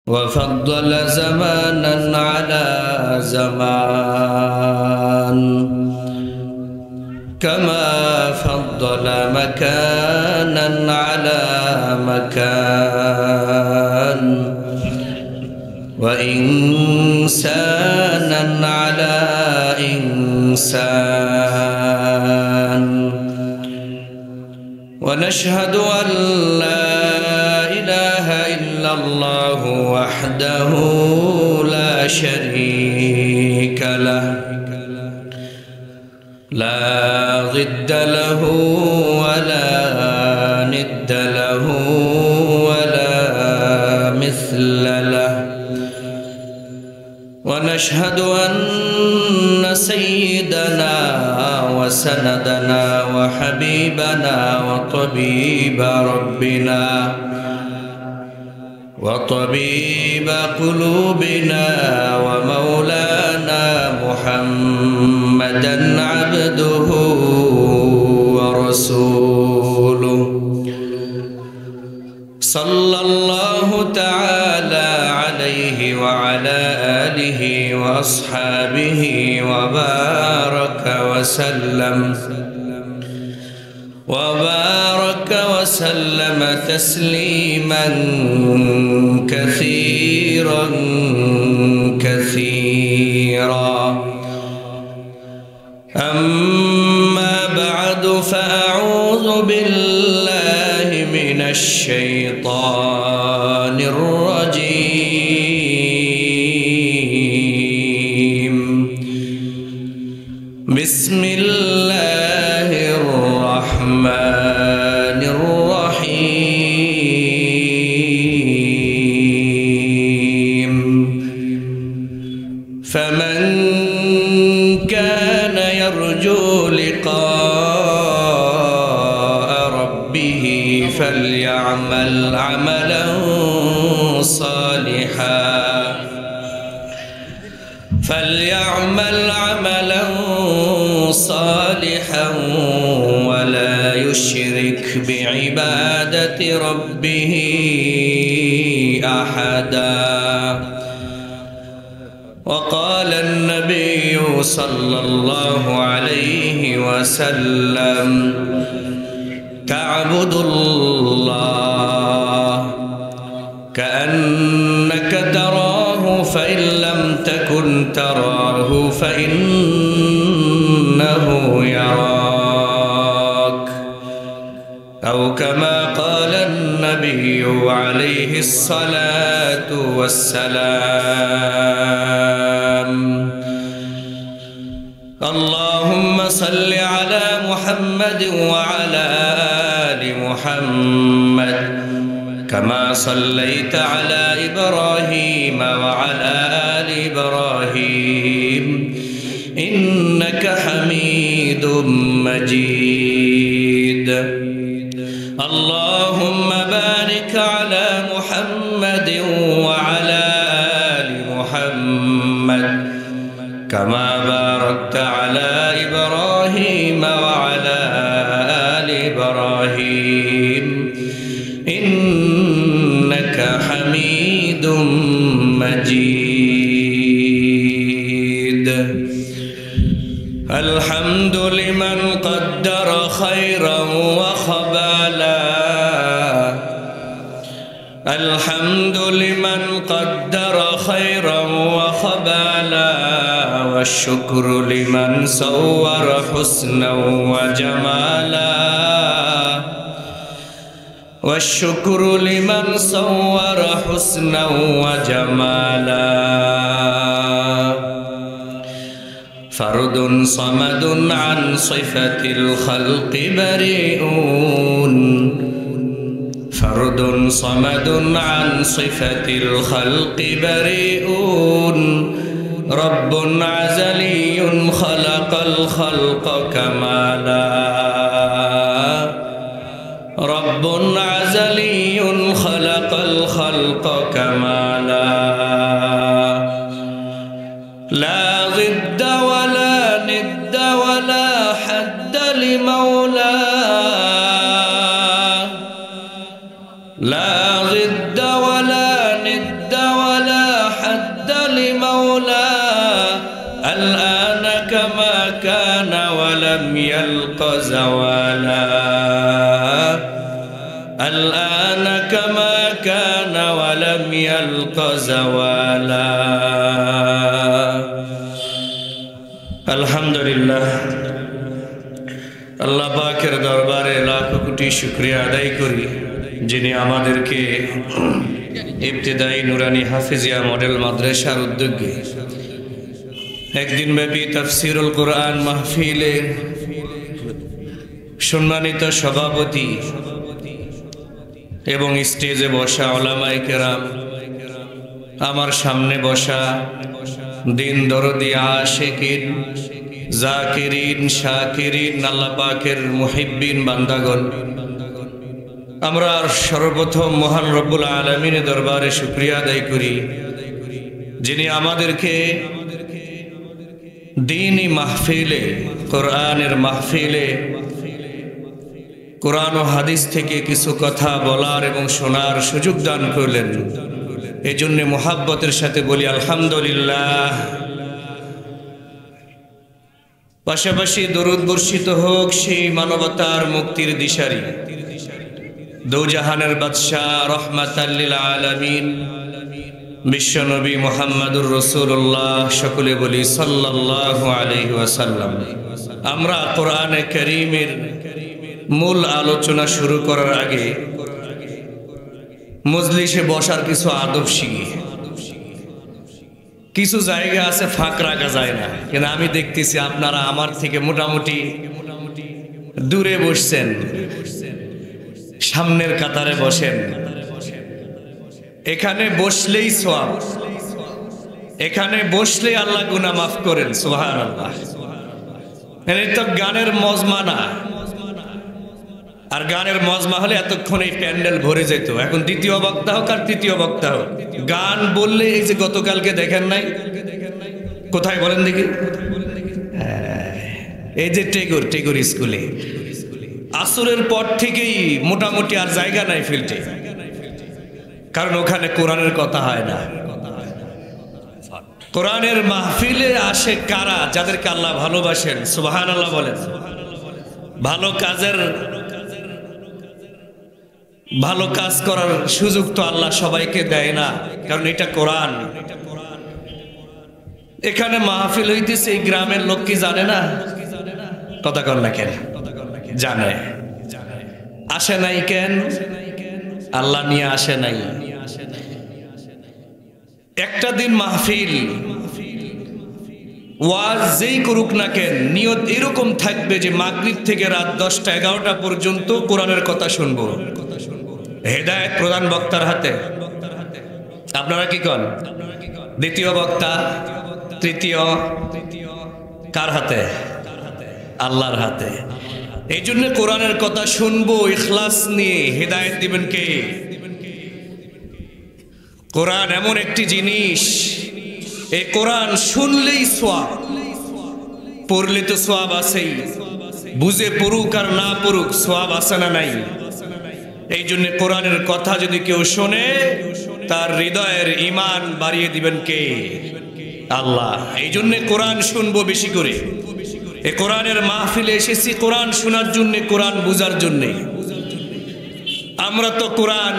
وفضل زمانا على زمان، كما فضل مكانا على مكان، وإنسانا على إنسان. ونشهد أن لا إله إلا الله وحده لا شريك له، لا ضد له ولا ند له ولا مثل له. ونشهد أن سيدنا وسندنا وحبيبنا وطبيب ربنا وطبيب قلوبنا ومولانا محمدا عبده ورسوله، صلى الله تعالى عليه وعلى آله وأصحابه وبارك وسلم تسليما كثيرا كثيرا. أما بعد، فأعوذ بالله من الشيطان الرجيم. بسم الله الرحمن الرحيم. فمن كان يرجو لقاء ربه فليعمل عملا صالحا ولا يشرك بعبادة ربه أحدا. وقال النبي صلى الله عليه وسلم: تعبد الله كأنك تراه، فإن لم تكن تراه فإنه يراك، أو كما قال النبي عليه الصلاة والسلام. اللهم صل على محمد وعلى آل محمد، كما صليت على إبراهيم وعلى آل إبراهيم إنك حميد مجيد. اللهم بارك على محمد وعلى آل محمد، كما باركت على إبراهيم وعلى آل إبراهيم إنك حميد مجيد. الحمد لمن قدر خيرا وخبالا، الحمد لمن قدر خيرا وخبالا، والشكر لمن صور حسنا وجمالا، والشكر لمن صور حسنا وجمالا. فرد صمد عن صفة الخلق بريئون، فرد صمد عن صفة الخلق بريئون. رب عزلي خلق الخلق كمالا، رب عزلي خلق الخلق كمالا. لا ضد ولا ند ولا حد لمولاه، لا ضد ولا ند الآن كما كان ولم يلق زوالا الآن كما كان ولم يلق زوالا الحمد لله আল্লাহ পাকের দরবারে লাখ কোটি শুকরিয়া আদায় করি যিনি আমাদেরকে ইবতিদাই নুরানি হাফিজিয়া মডেল মাদ্রাসার উদ্যোগে একদিন ব্যাপী তাফসীরুল কোরআন মাহফিলে সম্মানিত সভাপতি এবং স্টেজে বসা উলামায়ে কেরাম, আমার সামনে বসা দিন দরদি আশিকিন জাকিরিন শাকিরিন আল্লাহ পাকের মুহিব্বিন বান্দাগণ, আমরা সর্বপ্রথম মহান রব্বুল আলামিনের দরবারে শুকরিয়া আদায় করি যিনি আমাদেরকে দ্বীনি মাহফিলে কোরআনের মাহফিলে কোরআন ও হাদিস থেকে কিছু কথা বলার এবং শোনার সুযোগ দান করলেন। এজন্য মুহাব্বতের সাথে বলি আলহামদুলিল্লাহ। পাশাপাশি দরুদ বর্ষিত হোক সেই মানবতার মুক্তির দিশারি দোজাহানের বাদশাহ রহমাতাল লিল আলামিন বিশ্বনবী মুহাম্মদুর রাসূলুল্লাহ, সকলে বলি সাল্লাল্লাহু আলাইহি ওয়াসাল্লাম। আমরা কোরআনে কারীমের মূল আলোচনা শুরু করার আগে মজলিসে বসার কিছু আদব শিখি। কিছু জায়গা আছে ফাঁক রাখা যায় না, কিন্তু আমি দেখতেছি আপনারা আমার থেকে মোটামুটি দূরে বসছেন, সামনের কাতারে বসেন। এখানে বসলেই সওয়াব, এখানে বসলেই আল্লাহ গুনাহ মাফ করেন। সুবহানাল্লাহ। এটা তো গানের মজমা না, আর গানের মজমা হলে এতক্ষণ এই প্যান্ডেল ভরে যেত। এখন দ্বিতীয় বক্তা হোক আর তৃতীয় বক্তা হোক, গান বললে এই যে গতকালকে দেখেন নাই, কোথায় বলেন দেখি, এই যে টেগোর স্কুলে আসরের পর থেকেই মোটামুটি আর জায়গা নাই ফিল্ডে, কারণ ওখানে কোরআনের কথা হয় না। কোরআনের মাহফিলে আসে কারা? যাদেরকে আল্লাহ ভালোবাসেন। সুবহানাল্লাহ বলেন। ভালো কাজ করার সুযোগ তো আল্লাহ সবাইকে দেয় না, কারণ এটা কোরআন। এখানে মাহফিল হইতেছে, এই গ্রামের লোক কি জানে না? কথা কর না কেন? জানে। আসে নাই কেন? আল্লাহ নিয়ে আসে নাই। একটা দিন মাহফিল ওয়াজ যেই করুক না কেন, নিয়ত এরকম থাকবে যে মাগরিব থেকে রাত 10টা 11টা পর্যন্ত কোরআনের কথা শুনবো। হেদায়েত প্রধান বক্তার হাতে। আপনারা কি কন? দ্বিতীয় বক্তা, তৃতীয়, কার হাতে? আল্লাহর হাতে। এই জন্য কোরআনের কথা শুনবো ইখলাস নিয়ে। হেদায়েত দিবেন কে? কোরআন এমন একটি জিনিস, এই কোরআন শুনলেই সওয়াব, পড়লে তো সওয়াব আছেই, বুঝে পড়ুক আর না পড়ুক সওয়াব আছে না নাই? এই জন্য কোরআনের কথা যদি কেউ শোনে, তার হৃদয়ের ঈমান বাড়িয়ে দিবেন কে? আল্লাহ। এই জন্য কোরআন শুনবো বেশি করে। এই কোরআনের মাহফিলে এসেছি কোরআন শোনার জন্য, কোরআন বুঝার জন্য। আমরা তো কোরআন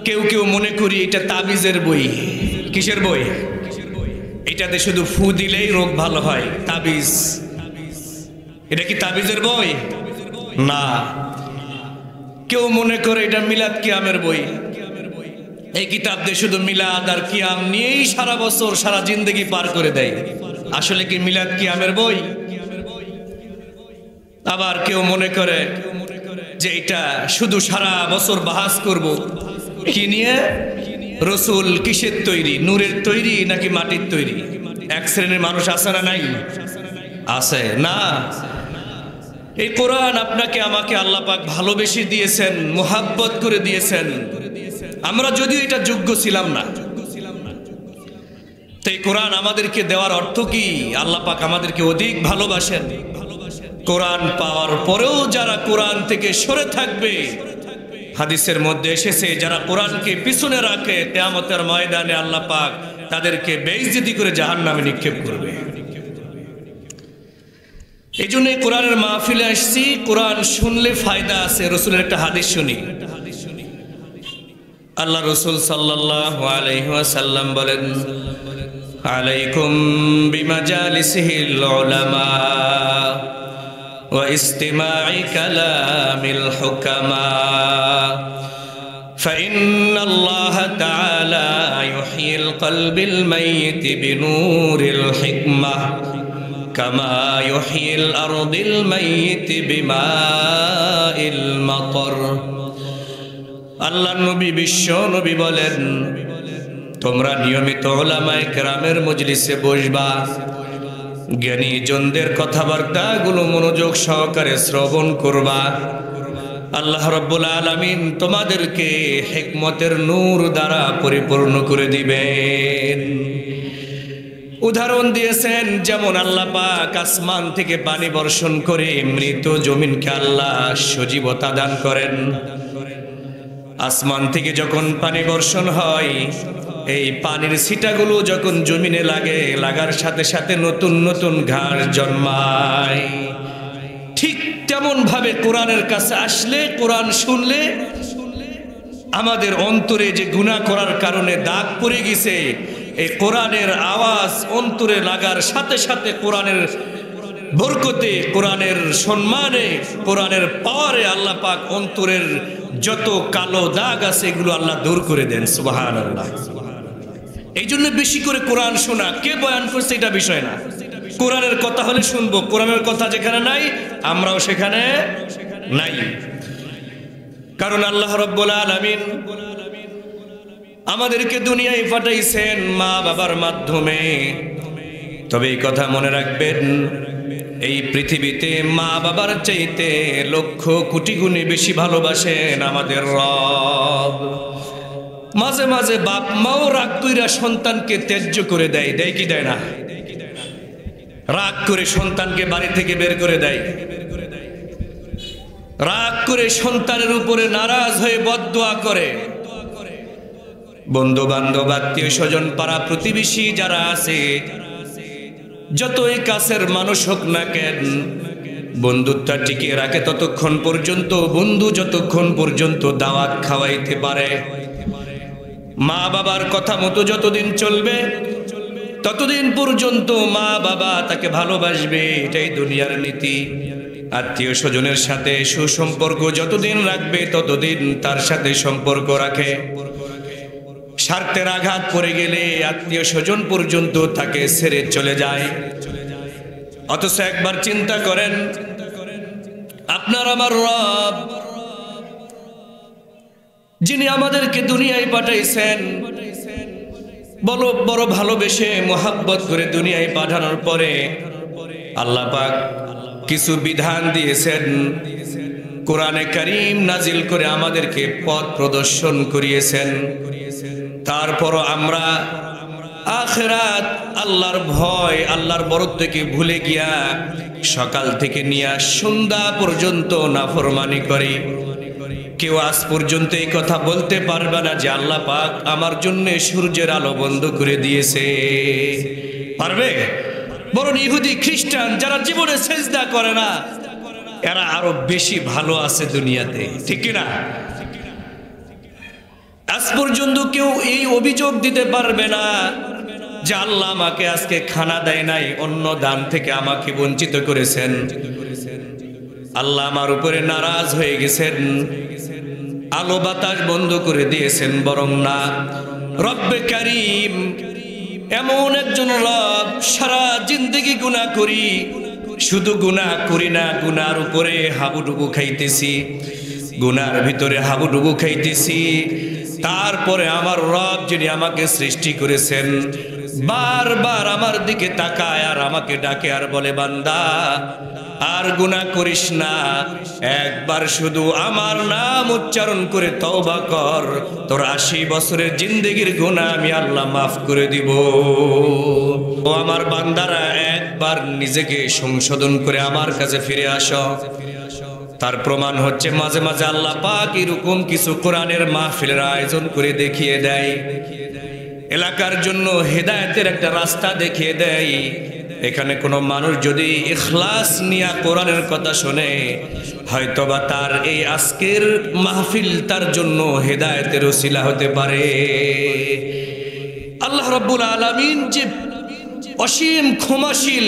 কেউ মনে করি এটা তাবিজের বই। কিসের বই? এটাতে শুধু ফু দিলেই রোগ ভালো হয়। তাবিজ। এটা কি তাবিজের বই? না। কেউ মনে করে এটা মিলাদ কিয়ামের বই। এই কিতাব দিয়ে শুধু মিলাদ আর কিয়াম নিয়েই সারা বছর সারা জিন্দেগি পার করে দেয়। আসলে কি মিলাদ কিয়ামের বই? আবার কেউ মনে করে যে এটা শুধু সারা বছর বাহাস করব কি নিয়ে, রসুল কিসের তৈরি, নূরের তৈরি নাকি মাটির তৈরি? এক শ্রেণীর মানুষ আছে না নাই? আছে না? এই কোরআন আপনাকে আমাকে আল্লাহ পাক ভালোবেসে দিয়েছেন, মুহাব্বত করে দিয়েছেন। আমরা যদিও এটা যোগ্য ছিলাম না, তো এই কোরআন আমাদেরকে দেওয়ার অর্থ কি? আল্লাহ পাক আমাদেরকে অধিক ভালোবাসেন। কোরআন পাওয়ার পরেও যারা কোরআন থেকে সরে থাকবে, হাদিসের মধ্যে এসেছে যারা কোরআনকে পিছনে রাখে, কিয়ামতের ময়দানে আল্লাহ পাক তাদেরকে বেইজ্জতি করে জাহান্নামে নিক্ষেপ করবে। এই জন্য কোরআনের মাহফিলে আসছি। কোরআন শুনলে ফায়দা আছে। রসুলের একটা হাদিস শুনি। আল্লাহ রসুল সাল্লাল্লাহু আলাইহি ওয়াসাল্লাম বলেন, আলাইকুম বিমাজালিসিল উলামা ওয়া ইস্তিমা'i কালামিল হুকামা فإن الله تعالى يحيي القلب الميت بنور الحكمة كما يحيي الأرض الميت بماء المطر। আল্লাহ নবী বিশ্ব নবী বলেন, তোমরা নিয়মিত উলামায়ে কেরামের মজলিসে বসবা, জ্ঞানী জনদের কথাবার্তাগুলো মনোযোগ সহকারে শ্রবণ করবা। আল্লাহ রাব্বুল আলামিন তোমাদেরকে হিকমতের নূর দ্বারা পরিপূর্ণ করে দিবেন। উদাহরণ দিয়েছেন, যেমন আল্লাহ পাক আসমান থেকে পানি বর্ষণ করে মৃত জমিনকে আল্লাহ সজীবতা দান করেন। আসমান থেকে যখন পানি বর্ষণ হয়, এই পানির ছিটাগুলো যখন জমিনে লাগে, লাগার সাথে সাথে নতুন নতুন ঘাস জন্মায়। ঠিক তেমন ভাবে কোরআনের কাছে আসলে, কোরআন শুনলে আমাদের অন্তরে যে গুনাহ করার কারণে দাগ পড়ে গেছে, এই কোরআনের আওয়াজ অন্তরে লাগার সাথে সাথে কোরআনের বরকতে, কোরআনের সম্মানে, কোরআনের পাওয়ারে আল্লাহ পাক অন্তরের যত কালো দাগ আছে এগুলো আল্লাহ দূর করে দেন। সুবহানাল্লাহ। এই জন্য বেশি করে কোরআন শোনা। কে বয়ান করছে এটা বিষয় না, কোরআনের কথা হলে শুনবো। কোরআনের কথা যেখানে নাই আমরাও সেখানে নাই। কারণ আল্লাহ রাব্বুল আলামিন আমাদেরকে দুনিয়ায় পাঠাইছেন মা বাবার মাধ্যমে। তবে এই কথা মনে রাখবেন, এই পৃথিবীতে মা বাবার চাইতে লক্ষ কোটি গুণে বেশি ভালোবাসেন আমাদের রব। মাঝে মাঝে বাপ মাও রাগ কইরা সন্তানকে ত্যায্য করে দেয়, দেয় কি দেয় না? রাগ করে সন্তানকে বাড়ি থেকে বের করে দেয়, রাগ করে সন্তানের উপরে নারাজ হয়ে বদদুয়া করে। বন্ধু বান্ধব, আত্মীয় স্বজন, পাড়া প্রতিবেশী যারা আছে, যতই কাছের মানুষ হোক না কেন, বন্ধুত্ব টিকিয়ে রাখে ততক্ষণ পর্যন্ত, বন্ধু যতক্ষণ পর্যন্ত দাওয়াত খাওয়াইতে পারে। মা বাবার কথা মতো যতদিন চলবে ততদিন পর্যন্ত মা বাবা তাকে ভালোবাসবে, এটাই দুনিয়ার নীতি। আত্মীয় স্বজনের সাথে সুসম্পর্ক যতদিন রাখবে ততদিন তার সাথে সম্পর্ক রাখে। স্বার্থের আঘাত পড়ে গেলে আত্মীয় স্বজন পর্যন্ত তাকে ছেড়ে চলে যায়। অথচ একবার চিন্তা করেন, আপনার আমার রব যিনি আমাদেরকে দুনিয়ায় পাঠাইছেন, বড় ভালোবেসে মোহাব্বত করে দুনিয়ায় পাঠানোর পরে আল্লাহ পাক কিছু বিধান দিয়েছেন, কোরআনে কারীম নাজিল করে আমাদেরকে পথ প্রদর্শন করিয়েছেন। তারপরও আমরা আখিরাত, আল্লাহর ভয়, আল্লাহর বরত্বকে ভুলে গিয়া সকাল থেকে নিয়ে সন্ধ্যা পর্যন্ত নাফরমানি করি। কেউ আজ পর্যন্ত এই কথা বলতে পারবে না যে আল্লাহ পাক আমার জন্য সূর্যের আলো বন্ধ করে দিয়েছে। পারবে? বরং ইহুদি খ্রিস্টান যারা জীবনে সেজদা করে না, এরা আরো বেশি ভালো আছে দুনিয়াতে, ঠিক কিনা? আজ পর্যন্ত কেউ এই অভিযোগ দিতে পারবে না যে আল্লাহ আমাকে আজকে খানা দেয় নাই, অন্য দান থেকে আমাকে বঞ্চিত করেছেন, আল্লাহ আমার উপরে নারাজ হয়ে গেছেন, আলো বাতাস বন্ধ করে দিয়েছেন। বরং না, রব্বে কারীম এমন একজন রব, সারা জিন্দেগি গুনাহ করি, শুধু গুনাহ করি না, গুনার উপরে হাবুডুবু খাইতেছি, গুনার ভিতরে হাবুডুবু খাইতেছি। তারপরে আমার রব যিনি আমাকে সৃষ্টি করেছেন বারবার আমার দিকে তাকায় আর আমাকে ডাকে আর বলে, বান্দা আর গুনাহ করিস না, একবার শুধু আমার নাম উচ্চারণ করে তওবা কর, তোর 80 বছরের জিন্দেগির গুনাহ আমি আল্লাহ মাফ করে দিব। ও আমার বান্দারা, একবার নিজেকে সংশোধন করে আমার কাছে ফিরে আসো। তার প্রমাণ হচ্ছে মাঝে মাঝে আল্লাহ পাক এরকম কিছু কোরআনের মাহফিলের আয়োজন করে দেখিয়ে দেয়, এলাকার জন্য হেদায়েতের একটা রাস্তা দেখিয়ে দেয়। এখানে কোনো মানুষ যদি ইখলাস নিয়ে কোরআনের কথা শোনে, হয়তোবা তার এই আজকের মাহফিল তার জন্য হেদায়েতের ওসিলা হতে পারে। আল্লাহ রাব্বুল আলামিন যে অসীম ক্ষমাশীল,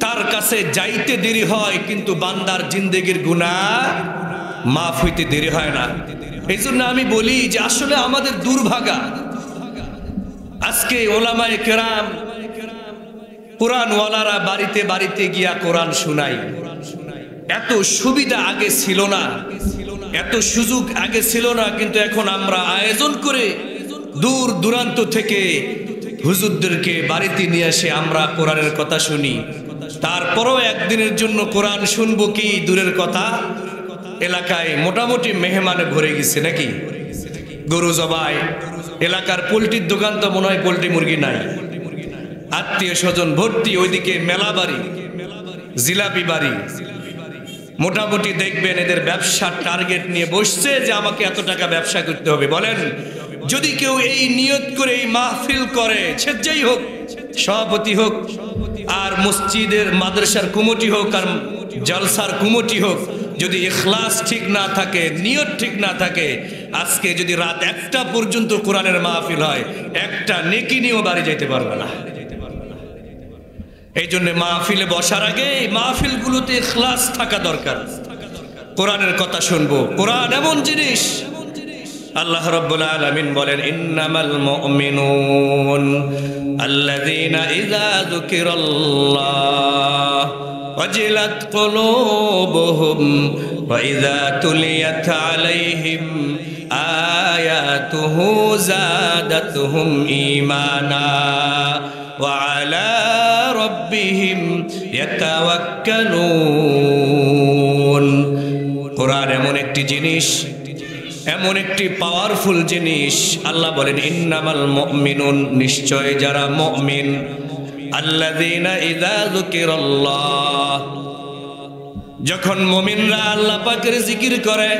তার কাছে যাইতে দেরি হয় কিন্তু বান্দার জিন্দেগির গুনাহ মাফ হইতে দেরি হয় না। এই জন্য আমি বলি যে আসলে আমাদের দুর্ভাগা, আজকে ওলামায়ে কেরাম কোরআনওয়ালারা বাড়িতে বাড়িতে গিয়া কোরআন শোনাই। এত সুবিধা আগে ছিল না, এত সুযোগ আগে ছিল না, কিন্তু এখন আমরা আয়োজন করে দূর দূরান্ত থেকে হুজুরদেরকে বাড়িতে নিয়ে এসে আমরা কোরআনের কথা শুনি। তারপরও একদিনের জন্য কোরআন শুনবো কি দূরের কথা, এলাকায় মোটামুটি মেহমানে ভরে গেছে নাকি। গরু জবাই, এলাকার পোল্ট্রির দোকান তো মনে হয় পোল্ট্রি মুরগি নাই, আত্মীয় স্বজন ভর্তি, ওইদিকে মেলা বাড়ি, জিলাপি বাড়ি। মোটামুটি দেখবেন এদের ব্যবসার টার্গেট নিয়ে বসছে যে আমাকে এত টাকা ব্যবসা করতে হবে। বলেন, যদি কেউ এই নিয়ত করে এই মাহফিল করে, সে যেই হোক, সভাপতি হোক আর মসজিদের মাদ্রাসার কমিটি হোক আর জলসার কমিটি হোক, যদি ইখলাস ঠিক না থাকে, নিয়ত ঠিক না থাকে, আজকে যদি রাত 1টা পর্যন্ত কোরআনের মাহফিল হয়, একটা নেকি নিয়েও বাড়ি যেতে পারবে না। এই জন্য মাহফিলে বসার আগে মাহফিলগুলোতে ইখলাস থাকা দরকার। কোরআনের কথা শুনবো। কোরআন এমন জিনিস, আল্লাহ রাব্বুল আলামিন বলেন, ইন্নামাল মুমিনুন আল্লাযীনা ইযা যুকিরাল্লাহ ওয়াজিলাত কুলুবুহুম ওয়া ইযা তুলিয়াত আলাইহিম আয়াতুহু যাদাতুহুম ঈমানা ওয়া আলা রাব্বিহিম ইয়াতাওয়াক্কালুন। কোরআন এমন একটি জিনিস, এমন একটি পাওয়ারফুল জিনিস। আল্লাহ বলেন, ইন্নামাল মুমিনুন, নিশ্চয় যারা মুমিন, আল্লাযীনা ইযা যুকিরাল্লাহ, যখন মুমিনরা আল্লাহ পাকের জিকির করে,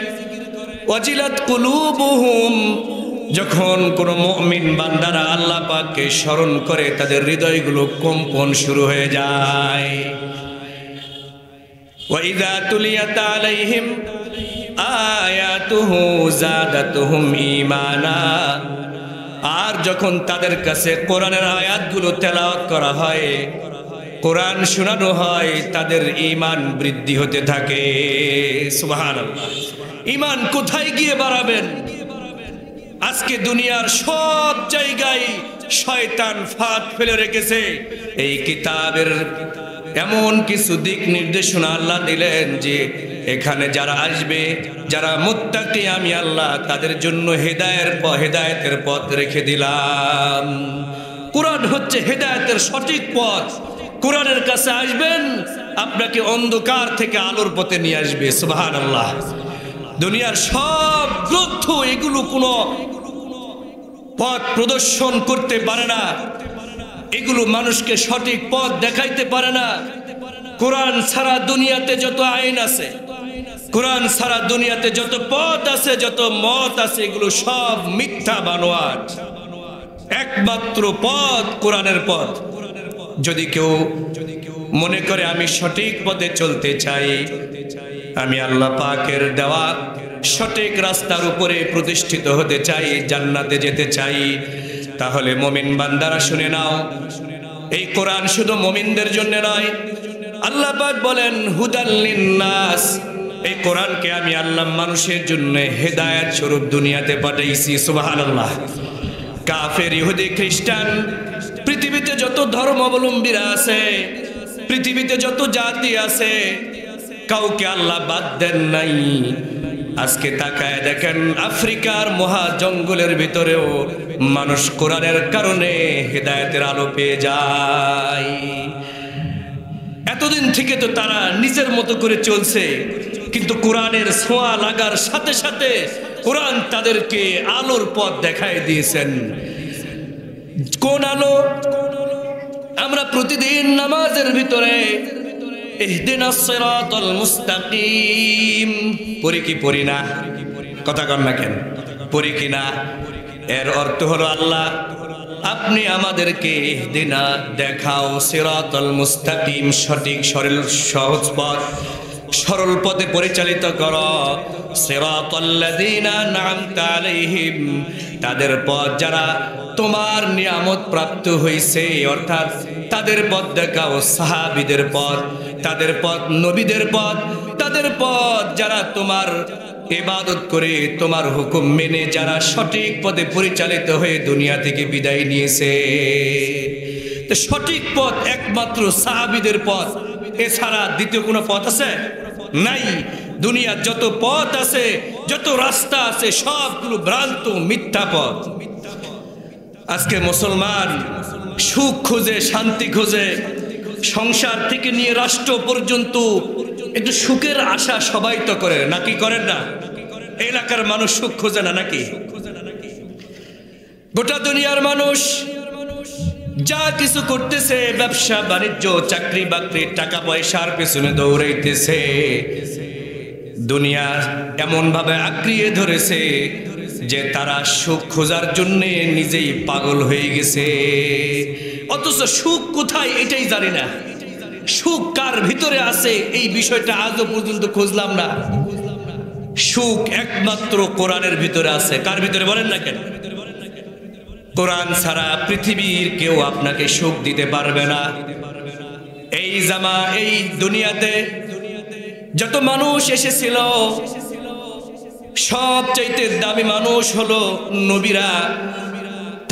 ওয়াজিলাত কুলুবুহুম, যখন কোন মুমিন বান্দারা আল্লাহ পাককে স্মরণ করে, তাদের হৃদয়গুলো কম্পন শুরু হয়ে যায়। ওয়া ইযা তুলিয়াত আলাইহিম আয়াতুহু যাদাতুহুম ঈমানা, আর যখন তাদের কাছে কোরআনের আয়াতগুলো তেলাওয়াত করা হয়, কোরআন শোনানো হয়, তাদের ঈমান বৃদ্ধি হতে থাকে। সুবহানাল্লাহ। ঈমান কোথায় গিয়ে বাড়াবেন? আজকে দুনিয়ার সব জায়গায় শয়তান ফাঁদ ফেলে রেখেছে। এই কিতাবের এমন কিছু দিক নির্দেশনা আল্লাহ দিলেন যে এখানে যারা আসবে, যারা মুত্তাকি আমি আল্লাহ তাদের জন্য হেদায়েতের পথ রেখে দিলাম। কোরআন হচ্ছে হেদায়েতের সঠিক পথ। কোরআনের কাছে আসবেন, আপনাকে অন্ধকার থেকে আলোর পথে নিয়ে আসবে। সুবহানাল্লাহ। দুনিয়ার সব গ্রন্থ এগুলো কোনো পথ প্রদর্শন করতে পারে না, এগুলো মানুষকে সঠিক পথ দেখাইতে পারে না। কোরআন ছাড়া দুনিয়াতে যত আইন আছে, কোরআন ছাড়া দুনিয়াতে যত পথ আছে, যত মত আছে, এগুলো সব মিথ্যা বানোয়াট। একমাত্র পথ কোরআনের পথ। যদি কেউ মনে করে আমি সঠিক পথে চলতে চাই, আমি আল্লাহ পাকের দেওয়া সঠিক রাস্তার উপরে প্রতিষ্ঠিত হতে চাই, জান্নাতে যেতে চাই, তাহলে মুমিন বান্দারা শুনে নাও, এই কোরআন শুধু মুমিনদের জন্য নয়। আল্লাহ পাক বলেন, হুদাল লিন্নাস, এই কোরআনকে আমি আল্লাহ মানুষের জন্য হেদায়েত স্বরূপ দুনিয়াতে পাঠাইছি। সুবহানাল্লাহ। কাফের, ইহুদি, খ্রিস্টান, পৃথিবীতে যত ধর্মাবলম্বীরা আছে, পৃথিবীতে যত জাতি আছে, কাউকে আল্লাহ বাদ দেন নাই। আজকে তাকায় দেখেন, আফ্রিকার মহা জঙ্গলের ভিতরেও মানুষ কোরআনের কারণে হেদায়েতের আলো পেয়ে যায়। এতদিন থেকে তো তারা নিজের মতো করে চলছে, কিন্তু কোরআনের ছোঁয়া লাগার সাথে সাথে কোরআন তাদেরকে আলোর পথ দেখায় দিয়েছেন। কোন আলো? আমরা প্রতিদিন নামাজের ভিতরে ইহদিনাস সিরাতাল মুস্তাকিম পড়ি কি পড়ি না? কথা কন না কেন? পড়ি কি না? এর অর্থ হলো আল্লাহ আপনি আমাদেরকে ইহদিনা দেখাও সিরাতাল মুস্তাকিম, সঠিক সহজ পথ, সরল পথে পরিচালিত করো। সিরাতাল্লাযীনা আন'আমতা আলাইহিম, তাদের পথ যারা তোমার নিয়ামত প্রাপ্ত হয়েছে, অর্থাৎ তাদের পথ দেখাও, সাহাবীদের পথ, তাদের পথ নবীদের পথ, তাদের পথ যারা তোমার ইবাদত করে তোমার হুকুম মেনে যারা সঠিক পথে পরিচালিত হয়ে দুনিয়া থেকে বিদায় নিয়েছে। তো সঠিক পথ একমাত্র সাহাবীদের পথ, এছাড়া দ্বিতীয় কোনো পথ আছে? নাই। দুনিয়ার যত পথ আছে, যত রাস্তা আছে, সবগুলো ভ্রান্ত মিথ্যা পথ। আজকে মুসলমান সুখ খোঁজে, শান্তি খোঁজে, সংসার থেকে নিয়ে রাষ্ট্র পর্যন্ত একটু সুখের আশা সবাই তো করে, নাকি করেন না? এলাকার মানুষ সুখ খোঁজে না নাকি? গোটা দুনিয়ার মানুষ যা কিছু করতেছে, ব্যবসা বাণিজ্য, চাকরি বাকরি, টাকা পয়সার পেছনে দৌড়াইতেছে। দুনিয়া এমন ভাবে আঁকড়িয়ে ধরেছে যে তারা সুখ খোঁজার জন্য নিজেই পাগল হয়ে গেছে, অথচ সুখ কোথায় এটাই জানি না। সুখ কার ভিতরে আছে এই বিষয়টা আজও পর্যন্ত খুঁজলাম না। সুখ একমাত্র কোরআনের ভিতরে আছে। কার ভিতরে বলেন না কেন? কোরআন ছাড়া পৃথিবীর কেউ আপনাকে সুখ দিতে পারবে না। এই দুনিয়াতে যত মানুষ এসেছিল, সবচাইতে দামি মানুষ হলো নবীরা।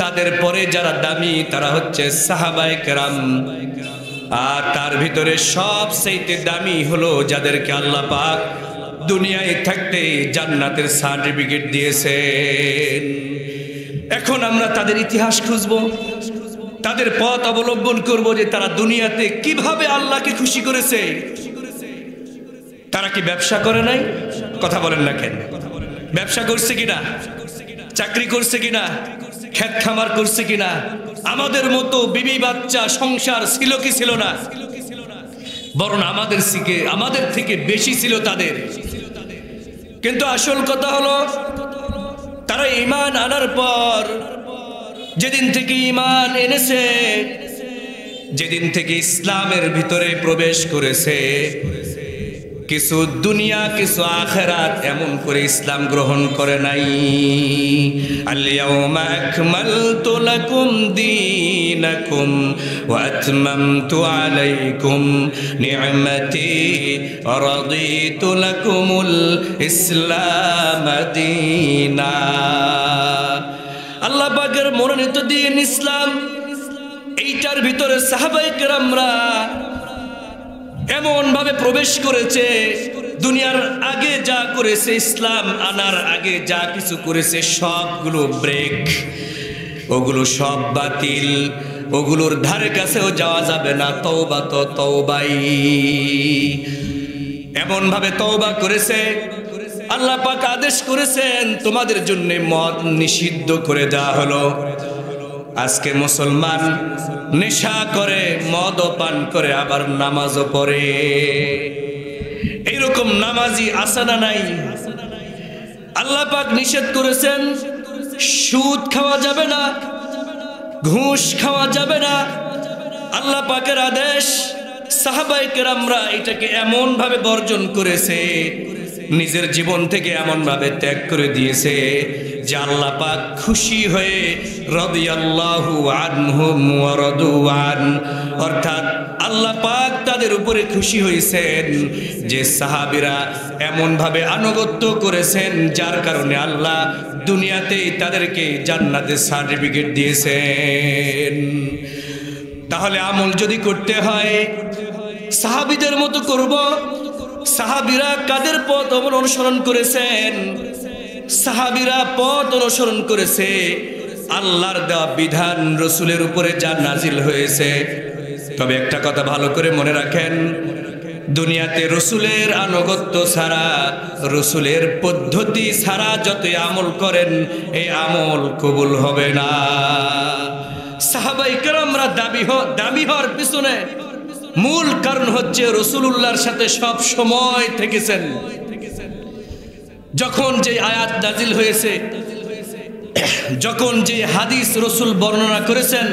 তাদের পরে যারা দামি তারা হচ্ছে সাহাবায়ে কেরাম। আর তার ভিতরে সবচাইতে দামি হলো যাদেরকে আল্লাহ পাক দুনিয়ায় থাকতে জান্নাতের সার্টিফিকেট দিয়েছেন। এখন আমরা তাদের ইতিহাস খুঁজবো, তাদের পথ অবলম্বন করব যে তারা দুনিয়াতে কিভাবে আল্লাহকে খুশি করেছে। তারা কি ব্যবসা করে নাই? কথা বলেন না কেন? ব্যবসা করছে কিনা? চাকরি করছে কিনা? ক্ষেত খামার করছে কিনা? আমাদের মতো বিবি বাচ্চা সংসার ছিল কি ছিল না? বরং আমাদের থেকে বেশি ছিল তাদের। কিন্তু আসল কথা হলো তারা ঈমান আনার পর, যেদিন থেকে ঈমান এনেছে, যেদিন থেকে ইসলামের ভিতরে প্রবেশ করেছে, কিছু দুনিয়া কিছু আখিরাত এমন করে ইসলাম গ্রহণ করে নাই। আল-ইয়াওমা আকমালতু লাকুম দীনাকুম ওয়া আতমামতু আলাইকুম নি'মাতি ওয়া রাদিতু লাকুমুল ইসলাম দীনা। আল্লাহ পাকের মনোনীত দিন ইসলাম, এইটার ভিতরে সাহাবায়ে কেরামরা এমন ভাবে প্রবেশ করেছে, দুনিয়ার আগে যা করেছে, ইসলাম আনার আগে যা কিছু করেছে সবগুলো ব্রেক, ওগুলো সব বাতিল, ওগুলোর ধারে কাছেও যাওয়া যাবে না। তওবা তো তওবাই। এমন ভাবে তওবা করেছে, আল্লাহ পাক আদেশ করেছেন তোমাদের জন্য মদ নিষিদ্ধ করে দেওয়া হলো। আজকে মুসলমান নেশা করে, মদ পান করে, আবার নামাজও পড়ে। এইরকম নামাজি আছে না নাই? আল্লাহ পাক নিষেধ করেছেন সুদ খাওয়া যাবে না, ঘুষ খাওয়া যাবে না। আল্লাহ পাকের আদেশ, সাহাবায়ে কেরামরা এটাকে এমন ভাবে বর্জন করেছে, নিজের জীবন থেকে এমন ভাবে ত্যাগ করে দিয়েছে যে আল্লাহ পাক খুশি হয়ে রাদিয়াল্লাহু আনহুম ওয়া রাদু আন, অর্থাৎ আল্লাহ পাক তাদের উপরে খুশি হয়েছেন যে সাহাবীরা এমন ভাবে আনুগত্য করেছেন যার কারণে আল্লাহ দুনিয়াতেই তাদেরকে জান্নাতের সার্টিফিকেট দিয়েছেন। তাহলে আমল যদি করতে হয় সাহাবীদের মতো করব। সাহাবীরা কাদের পথ অনুসরণ করেছেন? সাহাবীরা পথ অনুসরণ করেছে আল্লাহর দেওয়া বিধান, রসুলের উপরে যা নাজিল হয়েছে। তবে একটা কথা ভালো করে মনে রাখেন, দুনিয়াতে রসুলের আনুগত্য ছাড়া, রসুলের পদ্ধতি ছাড়া যতই আমল করেন এই আমল কবুল হবে না। সাহাবায়ে কেরামরা দামি হওয়ার পিছনে মূল কারণ হচ্ছে রাসূলুল্লাহর সাথে সব সময় থেকেছেন। যখন যে আয়াত নাজিল হয়েছে যখন যে হাদিস রসুল বর্ণনা করেছেন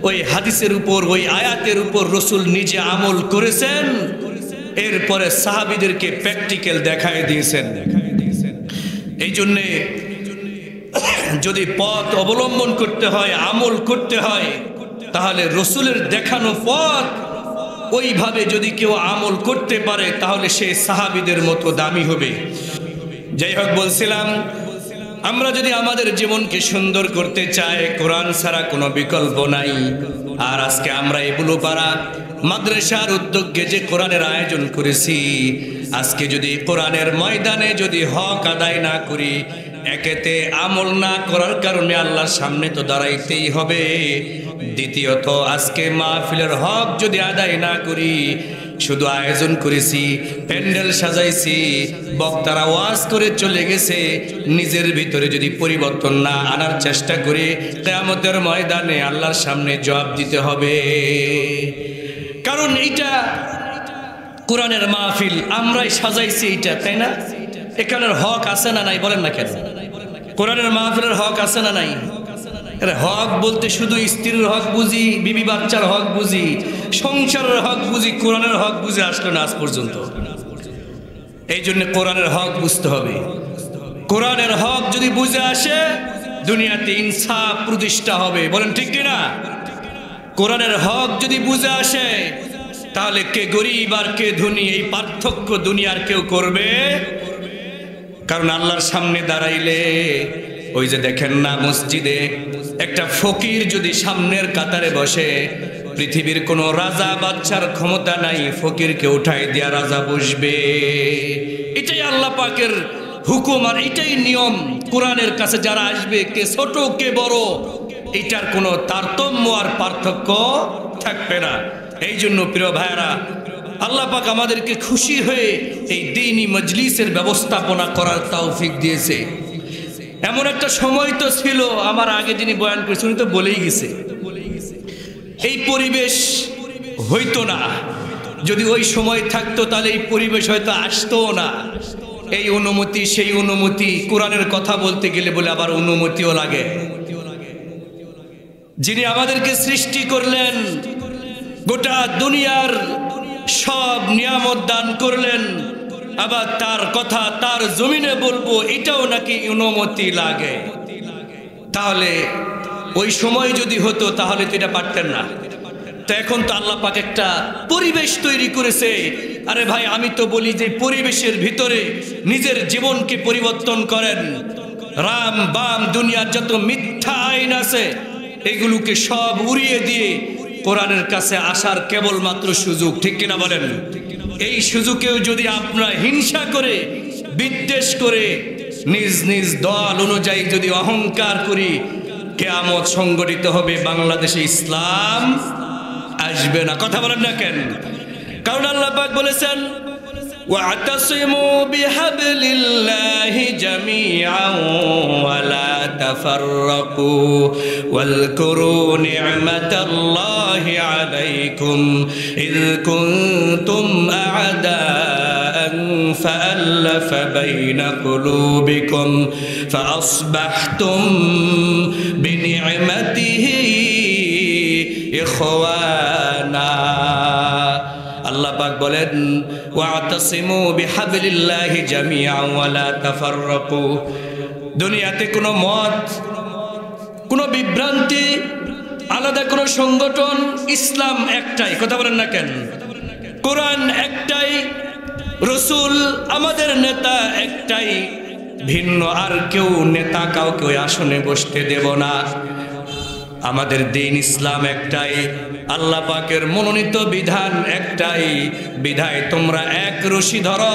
ওই হাদিসের উপর ওই আয়াতের উপর রসুল নিজে আমল করেছেন, এরপরে সাহাবীদেরকে প্র্যাকটিক্যাল দেখায় দিয়েছেন। এই জন্যে যদি পথ অবলম্বন করতে হয়, আমল করতে হয়, তাহলে রসুলের দেখানো পথ ওইভাবে যদি কেউ আমল করতে পারে তাহলে সে সাহাবীদের মতো দামি হবে। যাই হোক, বলছিলাম আমরা যদি আমাদের জীবনকে সুন্দর করতে চাই, কোরআন ছাড়া কোনো বিকল্প নাই। আর আজকে আমরা এগুলো পারা মাদ্রাসার উদ্যোগে যে কোরআনের আয়োজন করেছি, আজকে যদি কোরআনের ময়দানে যদি হক আদায় না করি, একেতে আমল না করার কারণে আল্লাহর সামনে তো দাঁড়াইতেই হবে। দ্বিতীয়ত আজকে মাহফিলের হক যদি আদায় না করি, শুধু আয়োজন করেছি, প্যান্ডেল সাজাইছি, বক্তারা ওয়াজ করে চলে গেছে, নিজের ভিতরে যদি পরিবর্তন না আনার চেষ্টা করি, কিয়ামতের ময়দানে আল্লাহর সামনে জবাব দিতে হবে। কারণ এটা কোরআনের মাহফিল, আমরাই সাজাইছি এটা, তাই না? এখানের হক আছে না নাই বলেন না কেন? কোরআনের মাহফিলের হক আছে না নাই? হক বলতে শুধু স্ত্রীর হক বুঝি, বিবি বাচ্চার হক বুঝি, সংসারের হক বুঝি, কোরআনের হক বুঝে আসলো না আজ পর্যন্ত। এই জন্য কোরআনের হক বুঝতে হবে। কোরআনের হক যদি বুঝে আসে, দুনিয়াতে ইনসাফ প্রতিষ্ঠা হবে। বলেন ঠিক কিনা? কোরআনের হক যদি বুঝে আসে, তাহলে কে গরিব আর কে ধনী এই পার্থক্য দুনিয়ার কেউ করবে? কারণ আল্লাহর সামনে দাঁড়াইলে ওই যে দেখেন না, মসজিদে একটা ফকির যদি সামনের কাতারে বসে, পৃথিবীর কোনো রাজা বাচ্চার ক্ষমতা নাই ফকিরকে উঠায় দিয়া রাজা বসবে। এটাই আল্লাহ পাকের হুকুম, আর এটাই নিয়ম। কোরআনের কাছে যারা আসবে, কে ছোট কে বড়, এটার কোনো তারতম্য আর পার্থক্য থাকবে না। এই জন্য প্রিয় ভাইরা, আল্লাহ পাক আমাদেরকে খুশি হয়ে এই দ্বীনি মজলিসের ব্যবস্থাপনা করার তৌফিক দিয়েছে। এমন একটা সময় তো ছিল, আমার আগে যিনি বয়ান করেছেন উনি তো বলেই গেছে, এই পরিবেশ হইতো না। যদি ওই সময় থাকতো তাহলে এই পরিবেশ হয়তো আসতো না। এই অনুমতি সেই অনুমতি, কোরআনের কথা বলতে গেলে বলে আবার অনুমতিও লাগে। যিনি আমাদেরকে সৃষ্টি করলেন, গোটা দুনিয়ার সব নিয়ামত দান করলেন, আবার তার কথা তার জমিনে বলবো, এটাও নাকি অনুমতি লাগে। তাহলে ওই সময় যদি হতো তাহলে তো এটা পারতেন না। তো এখন তো আল্লাহ পাক একটা পরিবেশ তৈরি করেছে। আরে ভাই, আমি তো বলি যে পরিবেশের ভিতরে নিজের জীবনকে পরিবর্তন করেন। রাম বাম দুনিয়ার যত মিথ্যা আইন আছে এগুলোকে সব উড়িয়ে দিয়ে কোরআনের কাছে আসার কেবলমাত্র সুযোগ, ঠিক কিনা বলেন? এই সুযোগেও যদি আমরা হিংসা করে, বিদ্বেষ করে, নিজ নিজ দল অনুযায়ী যদি অহংকার করি, কিয়ামত সংগঠিত হবে, বাংলাদেশে ইসলাম আসবে না। কথা বলেন না কেন? কারণ আল্লাহ পাক বলেছেন, واعتصموا بحبل الله جميعا ولا تفرقوا واذكروا نعمة الله عليكم إذ كنتم أعداء فألف بين قلوبكم فأصبحتم بنعمته إخوانا। আল্লাহ পাক বলেন, ওয়াতাসিমু বিহাবলিল্লাহি জামিআন ওয়া লা তাফাররাকু। দুনিয়াতে কোনো মত, কোনো বিভ্রান্তি, আলাদা কোনো সংগঠন, ইসলাম একটাই। কথা বলেন না কেন? কোরআন একটাই, রাসূল আমাদের নেতা একটাই, ভিন্ন আর কেউ নেতা কাউকে ওই আসনে বসতে দেব না। আমাদের দ্বীন ইসলাম একটাই, আল্লাহ পাকের মনোনীত বিধান একটাই। বিধায় তোমরা এক রশি ধরো,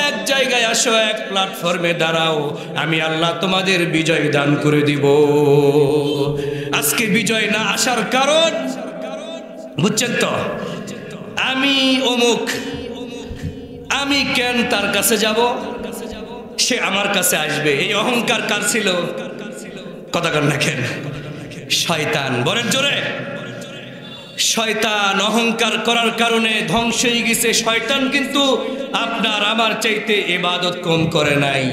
এক জায়গায় আসো, এক প্ল্যাটফর্মে দাঁড়াও, আমি আল্লাহ তোমাদের বিজয় দান করে দিব। আজকে বিজয় না আসার কারণ বুঝছেন তো? আমি অমুক, আমি কেন তার কাছে যাব, সে আমার কাছে আসবে, এই অহংকার কার ছিল? কথা কর না কেন? শয়তান। বলেন জোরে। শয়তান অহংকার করার কারণে ধ্বংস হয়ে গেছে। শয়তান কিন্তু আপনার আমার চাইতে ইবাদত কম করে নাই।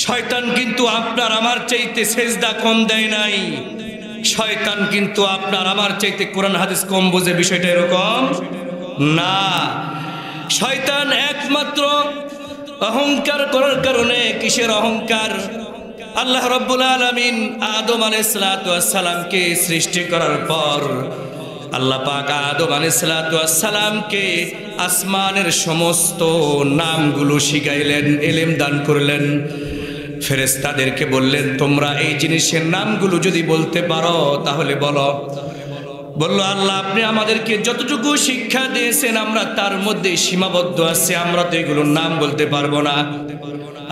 শয়তান কিন্তু আপনার আমার চাইতে সেজদা কম দেয় নাই, শয়তান কিন্তু আপনার আমার চাইতে কোরআন হাদিস কম বোঝে, বিষয়টা এরকম না। শয়তান একমাত্র অহংকার করার কারণে, কিসের অহংকার? আল্লাহ রাব্বুল আলামিন আদম আলাইহিস সালাতু ওয়াস সালামকে সৃষ্টি করার পর আল্লাহ পাক আদম আলাইহিস সালাতু ওয়াস সালামকে আসমানের সমস্ত নামগুলো শিখাইলেন, ইলম দান করলেন। ফেরেশতাদেরকে বললেন, তোমরা এই জিনিসের নামগুলো যদি বলতে পারো তাহলে বলো। বলল, আল্লাহ আপনি আমাদেরকে যতটুকু শিক্ষা দিয়েছেন আমরা তার মধ্যে সীমাবদ্ধ আছি, আমরা তো এগুলোর নাম বলতে পারবো না।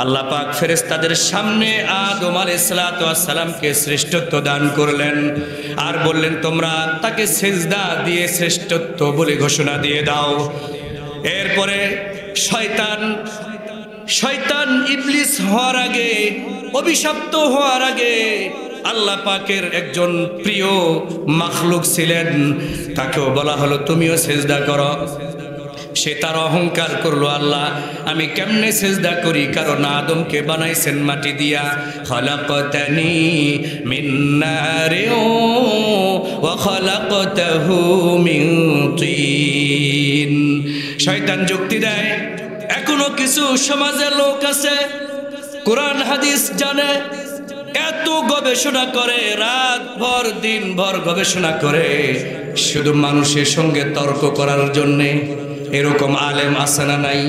আল্লাহ পাক ফেরেশতাদের সামনে আদম আলাইহিস সালাতু ওয়াস সালামকে শ্রেষ্ঠত্ব দান করলেন আর বললেন, তোমরা তাকে সিজদা দিয়ে শ্রেষ্ঠত্ব বলে ঘোষণা দিয়ে দাও। এরপরে শয়তান ইবলিস হওয়ার আগে, অভিশপ্ত হওয়ার আগে আল্লাহ পাকের একজন প্রিয় মাখলুক ছিলেন, তাকেও বলা হলো তুমিও সিজদা করো। সে তার অহংকার করলো, আল্লাহ আমি কেমনে সিজদা করি, কারণ আদমকে বানাইছেন মাটি দিয়া। খলাকতানি মিন নারিন ওয়া খলাকতাহু মিন তিন। শয়তান যুক্তি দেয়, এখনো কিছু সমাজের লোক আছে কোরআন হাদিস জানে, এত গবেষণা করে, রাত ভর দিন ভর গবেষণা করে শুধু মানুষের সঙ্গে তর্ক করার জন্যে। এরকম আলেম আছে না নাই?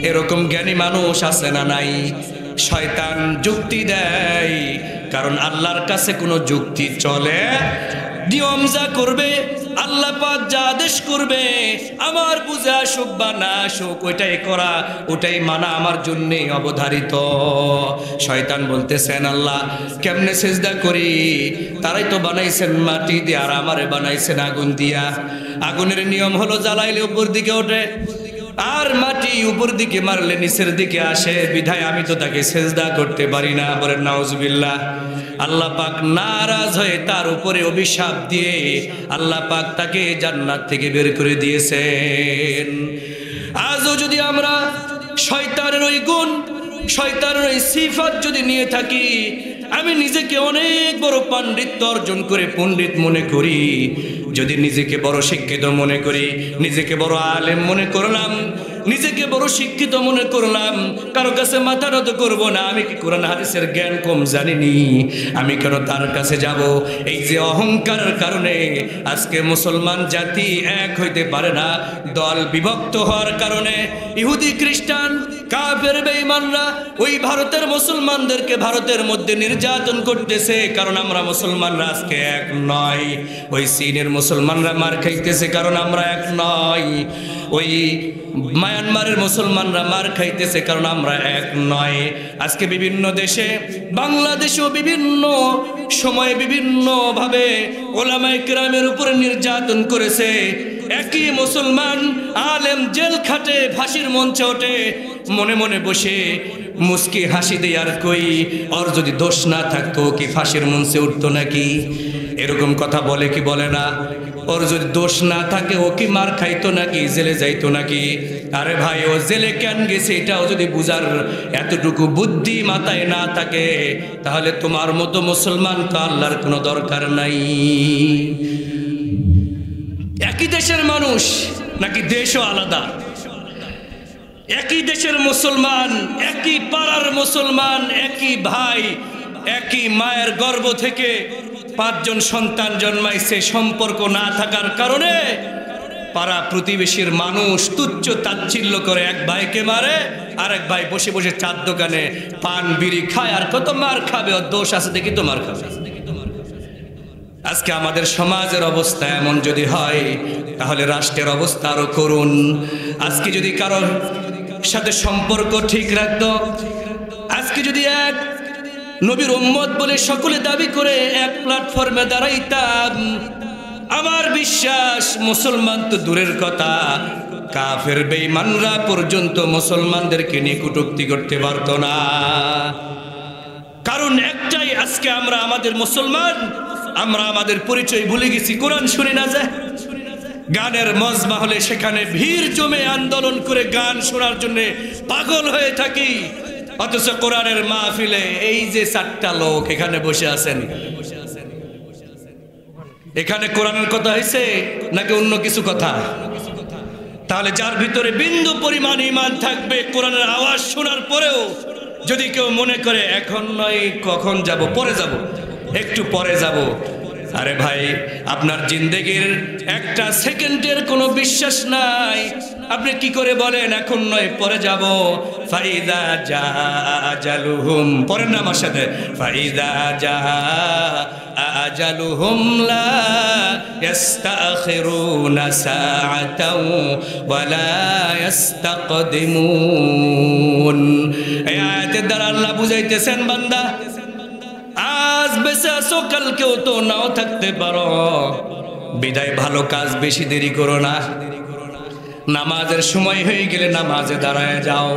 এরকম জ্ঞানী মানুষ আছে না নাই? শয়তান যুক্তি দেয়, কারণ আল্লাহর কাছে কোনো যুক্তি চলে? নিয়ম যা করবে, আল্লাহ পাক যা আদেশ করবে, আমার বুঝে আসুক বা না আসুক ওইটাই করা, ওটাই মানা আমার জন্যে অবধারিত। শয়তান বলতেছেন, আল্লাহ কেমনে সিজদা করি? তারাই তো বানাইছেন মাটি দিয়ে আর আমারে বানাইছেন আগুন দিয়া। আগুনের নিয়ম হলো জ্বালাইলে উপর দিকে ওঠে আর মাটি উপর দিকে মারলে নিচের দিকে আসে, বিধায় আমি তো তাকে সিজদা করতে পারি না। বলেন নাউজুবিল্লাহ। আল্লাহ পাক নারাজ হয়ে তার উপরে অভিশাপ দিয়ে আল্লাহ পাক তাকে জান্নাত থেকে বের করে দিয়েছেন। আজও যদি আমরা শয়তানের ওই গুণ, শয়তানের ওই সিফাত যদি নিয়ে থাকি, আমি নিজেকে অনেক বড় পাণ্ডিত্য অর্জন করে পণ্ডিত মনে করি, যদি নিজেকে বড় শিক্ষিত মনে করি, নিজেকে বড় আলেম মনে করলাম, নিজেকে বড় শিক্ষিত মনে করলাম, কারো কাছে মাথা নত করবো না। আমি কি কোরআন হাদিসের জ্ঞান কম জানিনি? আমি কেন তার কাছে যাব? এই যে অহংকারের কারণে আজকে মুসলমান জাতি এক হইতে পারে না, দল বিভক্ত হওয়ার কারণে ইহুদি খ্রিস্টান কাফের বেঈমানরা ওই ভারতের মুসলমানদেরকে ভারতের মধ্যে নির্যাতন করতেছে, কারণ আমরা মুসলমানরা আজকে এক নয়। ওই চীনের মুসলমানরা মার খাইতেছে কারণ আমরা এক নয়। ওই মায়ানমারের মুসলমানরা মার খাইতেছে কারণ আমরা এক নয়। আজকে বিভিন্ন দেশে, বাংলাদেশেও বিভিন্ন সময়ে বিভিন্ন ভাবে ওলামায়ে কেরামের উপরে নির্যাতন করেছে। একই মুসলমান আলেম জেল খাটে, ফাঁসির মঞ্চে ওঠে, মনে মনে বসে মুস্কি হাসি দেয়, আর কই ওর যদি দোষ না থাকতো কি ফাঁসির মঞ্চে উঠতো নাকি? এরকম কথা বলে কি বলে না? ওর যদি দোষ না থাকে ও কি মার খাইতো নাকি, জেলে যাইতো নাকি? আরে ভাই, ও জেলে কেন গেছে এটাও যদি বুঝার এতটুকু বুদ্ধি মাথায় না থাকে, তাহলে তোমার মতো মুসলমান তো আল্লাহর কোনো দরকার নাই। একই দেশের মানুষ নাকি দেশও আলাদা? একই দেশের মুসলমান, একই পাড়ার মুসলমান, একই ভাই, একই মায়ের গর্ভ থেকে 5 জন সন্তান জন্মাইছে, সম্পর্ক না থাকার কারণে পাড়া প্রতিবেশীর মানুষ তুচ্ছ তাচ্ছিল্য করে, এক ভাইকে মারে, আরেক ভাই বসে বসে চার দোকানে পান বিড়ি খায়, আর কত মার খাবে, ওর দোষ আছে দেখি তো মার খাবে। আজকে আমাদের সমাজের অবস্থা এমন যদি হয়, তাহলে রাষ্ট্রের অবস্থা আরো করুন। আজকে যদি কারোর সাথে সম্পর্ক ঠিক রাখতো, আজকে যদি এক নবীর উম্মত বলে সকলে দাবি করে এক প্ল্যাটফর্মে দাঁড়াইতাম, আমার বিশ্বাস মুসলমান তো দূরের কথা, কাফের বেঈমানরা পর্যন্ত মুসলমানদেরকে নিয়ে কটূক্তি করতে পারত না। কারণ একটাই, আজকে আমরা আমাদের মুসলমান, আমরা আমাদের পরিচয় ভুলে গেছি। কোরআন শুনি না যে গানের মজমা হলে সেখানে ভিড় জমে আন্দোলন করে গান শোনার জন্য পাগল হয়ে থাকি, অথচ কোরআনের মাহফিলে এই যে 4টা লোক এখানে বসে আছেন, এখানে কোরআনের কথা হয়েছে নাকি অন্য কিছু কথা? তাহলে যার ভিতরে বিন্দু পরিমাণ ঈমান থাকবে, কোরআনের আওয়াজ শোনার পরেও যদি কেউ মনে করে এখন নয়, কখন যাব, পরে যাব, একটু পরে যাব, আরে ভাই আপনার জিন্দেগির একটা সেকেন্ডের কোনো বিশ্বাস নাই, আপনি কি করে বলেন এখন নয় পরে যাব? ফাইদা জা আজালুহুম, পরের নাম আমার সাথে, ফাইদা জা আজালুহুম লা ইস্তাখিরুনা সাআতাও ওয়া লা ইস্তাকদিমুন। এই আয়াতের দ্বারা আল্লাহ বুঝাইতেছেন, বান্দা আজ বেঁচে আছো, কালকেও তো নাও থাকতে পারো, বিদায় ভালো কাজ বেশি দেরি করো না। নামাজের সময় হয়ে গেলে নামাজে দাঁড়ায় যাও।